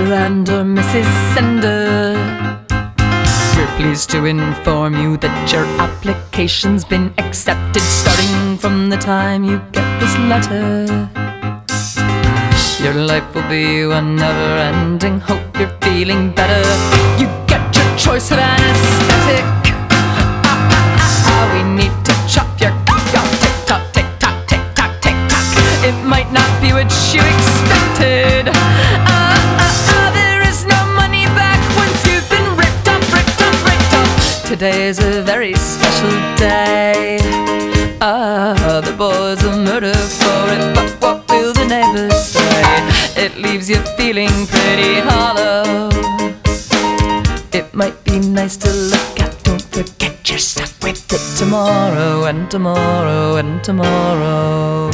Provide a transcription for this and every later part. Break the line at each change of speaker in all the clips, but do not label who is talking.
Mr. and or Mrs. Sender. We're pleased to inform you that your application's been accepted, starting from the time you get this letter. Your life will be one never-ending. Hope you're feeling better. You get your choice of anesthetic. We need to chop your tick-tock, tick-tock, tick-tock, tick-tock. It might not be what you expected. There is no money back once you've been ripped off, ripped off, ripped off. Today is a very special day. The boys will murder for it, but what will the neighbors say? It leaves you feeling pretty hollow. It might be nice to look at, don't forget you're stuck with it tomorrow and tomorrow and tomorrow.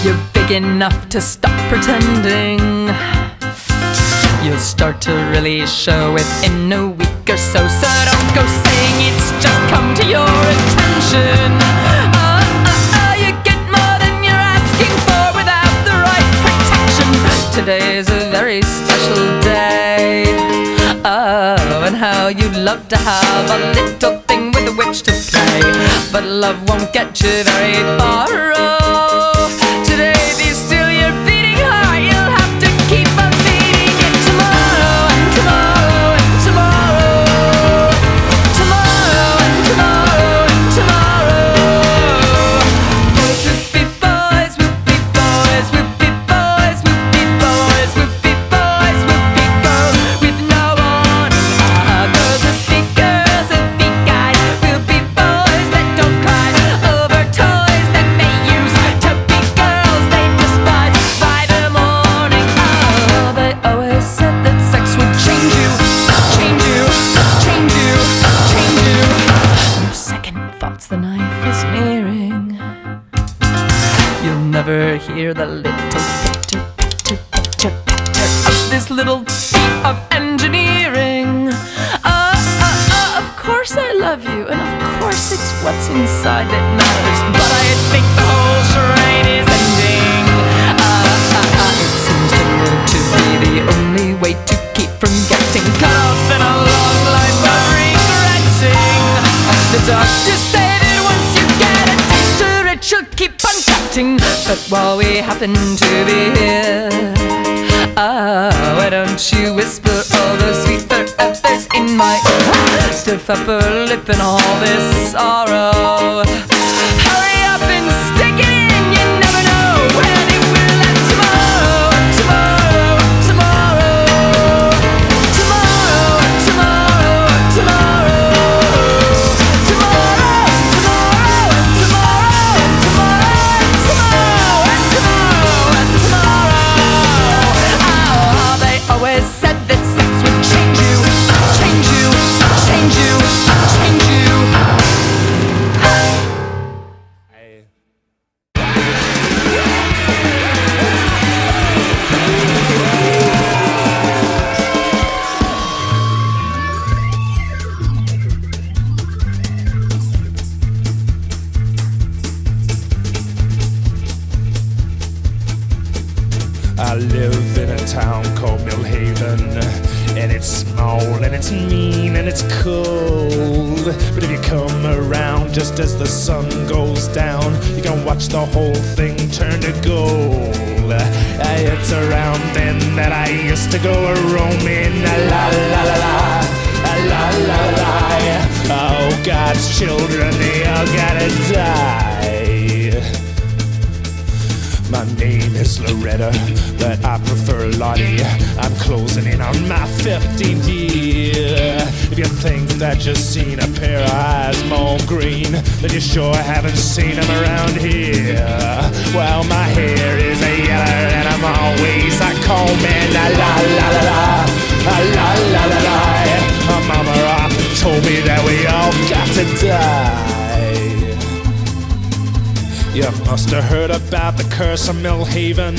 You're big enough to stop pretending. You'll start to really show it in a week or so. So don't go saying it's just come to your attention. You get more than you're asking for without the right protection. Today is a very special day. And how you'd love to have a little thing with which to play, but love won't get you very far. Today be still, you're beating hard. You'll have to keep on beating it tomorrow and tomorrow and tomorrow. Tomorrow and tomorrow and tomorrow. Boys will be boys, will be boys, will be boys, will be boys, will be boys, will be girls with no one. Girls will be girls, will be guys, will be boys that don't cry over toys that they use to be girls they despise by the morning. They always said that sex would change you, change you, change you, change you. No second thoughts, the knife is nearing. You'll never hear the little pitter, pitter, pitter, pitter of this little feat of engineering. Of course I love you, and of course it's what's inside that matters, but I think the whole charade is ending. It seems to me to be the only way to keep from getting cut off in a long life of regretting. The doctors say that once you get a taste of it, you'll keep on cutting. But while we happen to be here, why don't you whisper all those sweet forever's in my ear? Stiff upper lip and all this sorrow. Hurry up and stick it in. You never know when it will end. Tomorrow, tomorrow, tomorrow. Tomorrow, tomorrow, tomorrow. Tomorrow, tomorrow, tomorrow, tomorrow, tomorrow, and tomorrow. Oh, they always said that sex would change you, change you, change you, change you.
I live in a town called Millhaven, and it's small and it's mean and it's cold. But if you come around just as the sun goes down, you can watch the whole thing turn to gold. It's around then that I used to go a-roaming. La la la la, la la la. Oh, God's children, they all gotta die. My name is Loretta, but I prefer Lottie. I'm closing in on my 15th year. If you think that you've seen a pair of eyes more green, then you sure haven't seen them around here. Well, my hair is a yeller and I'm always a combing. La la la la la, la la la la. My mama often told me that we all got to die. Yeah. Must have heard about the curse of Millhaven,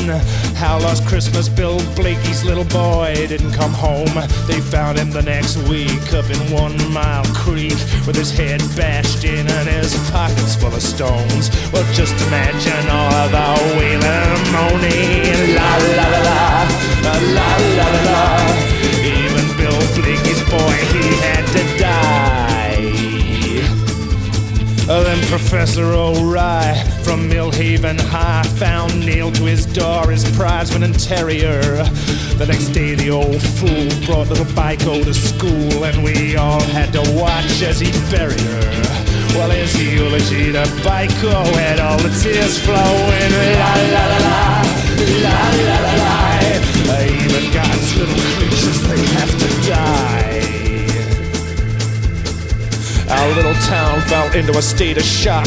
how last Christmas Bill Blakey's little boy didn't come home. They found him the next week up in 1 Mile Creek with his head bashed in and his pockets full of stones. Well, just imagine all of the wailing and moaning, la la la la, la la la la. Even Bill Blakey's boy, he had to die. Then Professor O'Rye from Millhaven High found nailed to his door his prize-winning terrier. The next day the old fool brought little Biko to school, and we all had to watch as he buried her. Well, his eulogy to Biko had all the tears flowing, la la la la, la la la la. Even God's little creatures, they have to die. Our little town fell into a state of shock.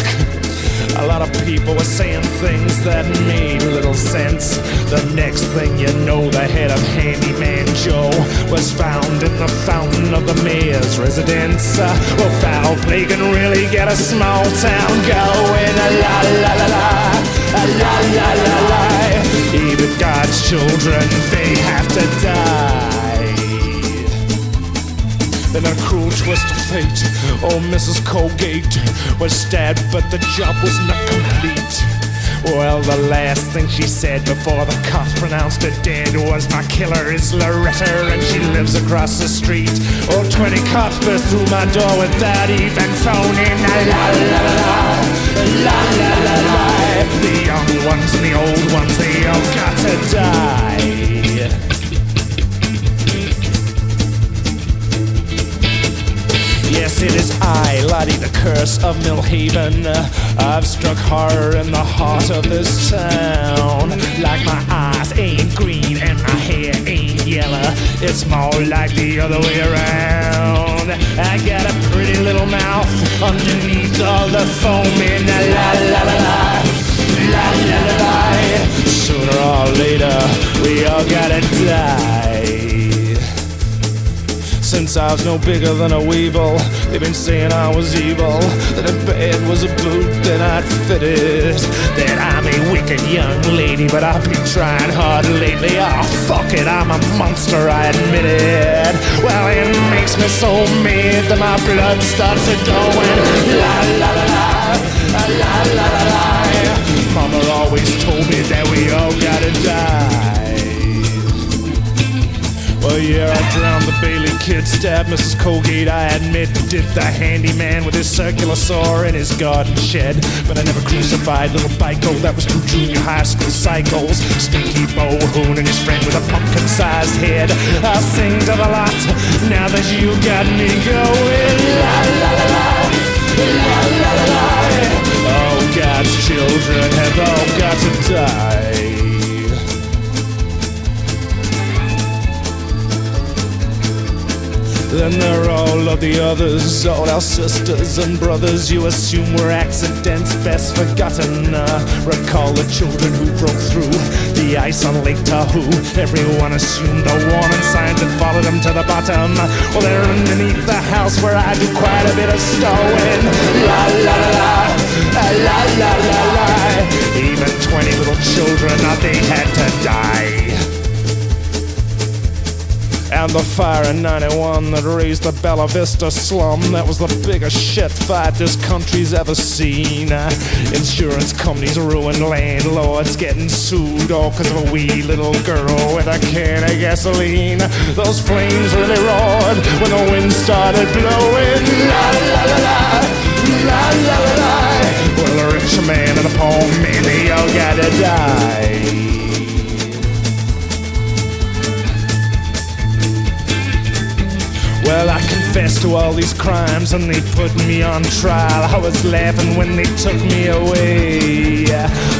A lot of people were saying things that made little sense. The next thing you know, the head of Handyman Joe was found in the fountain of the mayor's residence. Well, foul play can really get a small town going. La la la la, la la la la. Even God's children, they have to die. Then a cruel twist of fate, old Mrs. Colgate was stabbed, but the job was not complete. Well, the last thing she said before the cops pronounced her dead was, "My killer is Loretta and she lives across the street." Oh, 20 cops burst through my door without even phoning. La la la la, la la la la. The young ones and the old ones, they all got to die. Yes, it is I, Lottie, the curse of Millhaven. I've struck horror in the heart of this town. Like my eyes ain't green and my hair ain't yellow, it's more like the other way around. I got a pretty little mouth underneath all the foaming. La la la la, la la la la. Sooner or later, we all gotta die. Since I was no bigger than a weevil, they've been saying I was evil, that a bed was a boot that I'd fitted, that I'm a wicked young lady, but I've been trying hard lately. Oh, fuck it, I'm a monster, I admit it. Well, it makes me so mad that my blood starts a-going. La la la la, la la la la. Mama always told me that we all gotta die. Well, yeah, I drowned the Bailey kid, stabbed Mrs. Colgate, I admit. Did the handyman with his circular saw in his garden shed. But I never crucified little Biko, that was two junior high school cycles. Stinky Bohoon and his friend with a pumpkin-sized head. I'll sing to the lot, now that you got me going. La la la la, la la la la. Oh, God's children have all got to die. Then there are all of the others, all our sisters and brothers you assume were accidents best forgotten. Recall the children who broke through the ice on Lake Tahoe. Everyone assumed the warning signs and followed them to the bottom. Well, they're underneath the house where I do quite a bit of stowing. La la la la, la la la la. Even 20 little children, they had to die. And the fire in 91 that raised the Bella Vista slum, that was the biggest shit fight this country's ever seen. Insurance companies ruined landlords getting sued, all cause of a wee little girl with a can of gasoline. Those flames really roared when the wind started blowing. La la la la, la la la la. Well, the rich man and the poor man, they all gotta die. Well, I confessed to all these crimes and they put me on trial. I was laughing when they took me away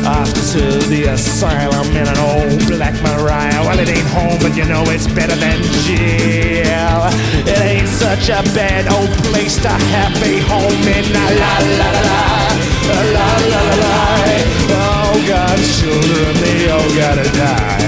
off to the asylum in an old Black Mariah. Well, it ain't home, but you know it's better than jail. It ain't such a bad old place to have a home in. La la la la, la la la la. Oh, God's children, they all gotta die.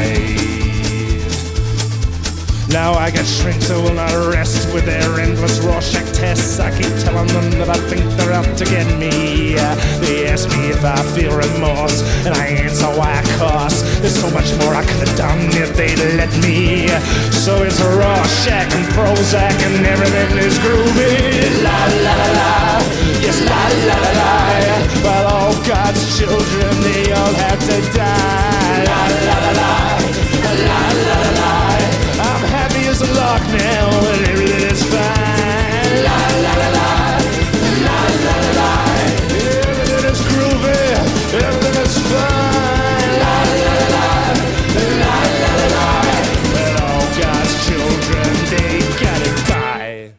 La Now I got shrinks who will not rest with their endless Rorschach tests. I keep telling them that I think they're out to get me. They ask me if I feel remorse, and I answer why I curse. There's so much more I could have done if they'd let me. So it's Rorschach and Prozac and everything is groovy. La la la la, yes la la la la. While all God's children, they all have to die. La la la la, la la la la. I'm happy as a lark now, and everything is fine. La la la la, la la la la. Everything is groovy, everything is fine. La la la la, la la la la. And all God's children, they gotta die.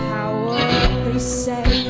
Power, they say.